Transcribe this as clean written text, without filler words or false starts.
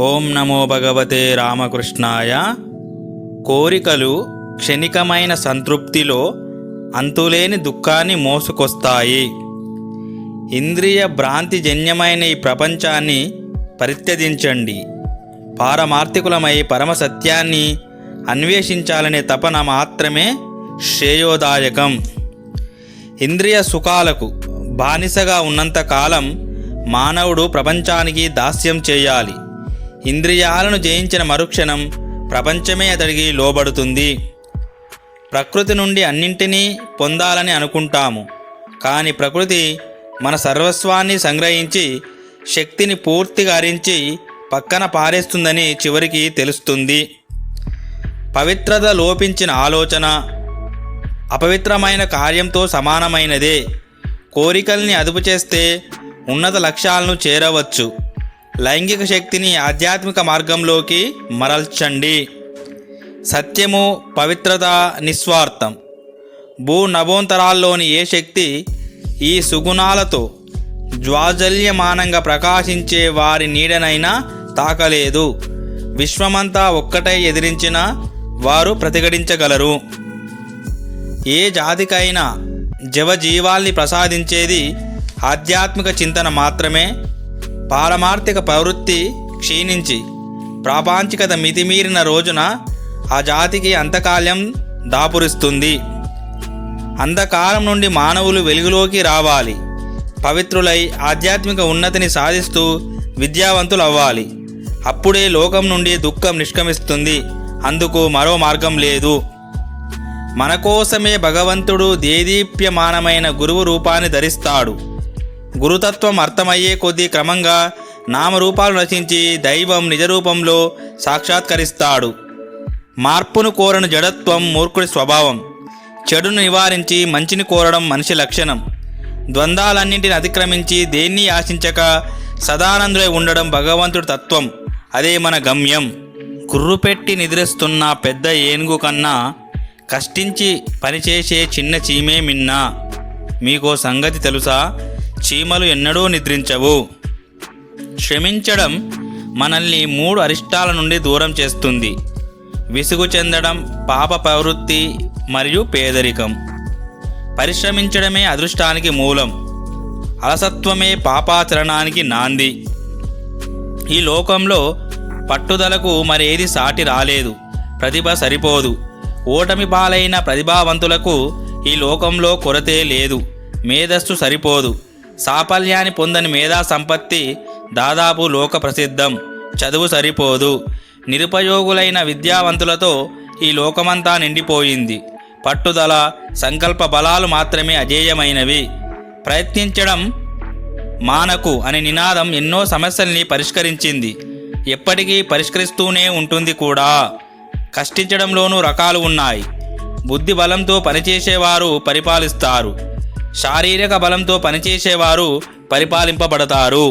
ఓం నమో భగవతే రామకృష్ణాయ. కోరికలు క్షణికమైన సంతృప్తిలో అంతులేని దుఃఖాన్ని మోసుకొస్తాయి. ఇంద్రియ భ్రాంతిజన్యమైన ఈ ప్రపంచాన్ని పరిత్యజించండి. పారమార్థికులమై పరమ సత్యాన్ని అన్వేషించాలనే తపన మాత్రమే శ్రేయోదాయకం. ఇంద్రియ సుఖాలకు బానిసగా ఉన్నంతకాలం మానవుడు ప్రపంచానికి దాస్యం చేయాలి. ఇంద్రియాలను జయించిన మరుక్షణం ప్రపంచమే అతడికి లోబడుతుంది. ప్రకృతి నుండి అన్నింటినీ పొందాలని అనుకుంటాము, కానీ ప్రకృతి మన సర్వస్వాన్ని సంగ్రహించి శక్తిని పూర్తిగా హరించి పక్కన పారేస్తుందని చివరికి తెలుస్తుంది. పవిత్రత లోపించిన ఆలోచన అపవిత్రమైన కార్యంతో సమానమైనదే. కోరికల్ని అదుపు చేస్తే ఉన్నత లక్ష్యాలను చేరవచ్చు. లైంగిక శక్తిని ఆధ్యాత్మిక మార్గంలోకి మరల్చండి. సత్యము, పవిత్రత, నిస్వార్థం. నభోంతరాల్లోని ఏ శక్తి ఈ సుగుణాలతో జ్వాజల్యమానంగా ప్రకాశించే వారి నీడనైనా తాకలేదు. విశ్వమంతా ఒక్కటై ఎదిరించిన వారు ప్రతిఘటించగలరు. ఏ జాతికైనా జవజీవాల్ని ప్రసాదించేది ఆధ్యాత్మిక చింతన మాత్రమే. పారమార్థిక ప్రవృత్తి క్షీణించి ప్రాపంచికత మితిమీరిన రోజున ఆ జాతికి అంతకాలం దాపురిస్తుంది. అంధకారం నుండి మానవులు వెలుగులోకి రావాలి. పవిత్రులై ఆధ్యాత్మిక ఉన్నతిని సాధిస్తూ విద్యావంతులు అవ్వాలి. అప్పుడే లోకం నుండి దుఃఖం నిష్క్రమిస్తుంది. అందుకు మరో మార్గం లేదు. మన కోసమే భగవంతుడు దేదీప్యమానమైన గురువు రూపాన్ని ధరిస్తాడు. గురుతత్వం అర్థమయ్యే కొద్దీ క్రమంగా నామరూపాలు రచించి దైవం నిజరూపంలో సాక్షాత్కరిస్తాడు. మార్పును కోరని జడత్వం మూర్ఖుడి స్వభావం. చెడును నివారించి మంచిని కోరడం మనిషి లక్షణం. ద్వంద్వాలన్నింటిని అతిక్రమించి దేన్ని ఆశించక సదానందుడై ఉండడం భగవంతుడి తత్వం. అదే మన గమ్యం. గుర్రుపెట్టి నిద్రిస్తున్న పెద్ద ఏనుగు కన్నా కష్టించి పనిచేసే చిన్న చీమే మిన్నా. మీకో సంగతి తెలుసా? చీమలు ఎన్నడూ నిద్రించవు. శ్రమించడం మనల్ని 3 అరిష్టాల నుండి దూరం చేస్తుంది: విసుగు చెందడం, పాప ప్రవృత్తి మరియు పేదరికం. పరిశ్రమించడమే అదృష్టానికి మూలం. అలసత్వమే పాపాచరణానికి నాంది. ఈ లోకంలో పట్టుదలకు మరేది సాటి రాలేదు. ప్రతిభ సరిపోదు. ఓటమి పాలైన ప్రతిభావంతులకు ఈ లోకంలో కొరతే లేదు. మేధస్సు సరిపోదు. సాఫల్యాన్ని పొందని మేధా సంపత్తి దాదాపు లోక ప్రసిద్ధం. చదువు సరిపోదు. నిరుపయోగులైన విద్యావంతులతో ఈ లోకమంతా నిండిపోయింది. పట్టుదల, సంకల్ప బలాలు మాత్రమే అజేయమైనవి. ప్రయత్నించడం మానకు అనే నినాదం ఎన్నో సమస్యల్ని పరిష్కరించింది. ఎప్పటికీ పరిష్కరిస్తూనే ఉంటుంది కూడా. కష్టించడంలోనూ రకాలు ఉన్నాయి. బుద్ధి బలంతో పనిచేసేవారు పరిపాలిస్తారు. శారీరక బలంతో పనిచేసేవారు పరిపాలింపబడతారు.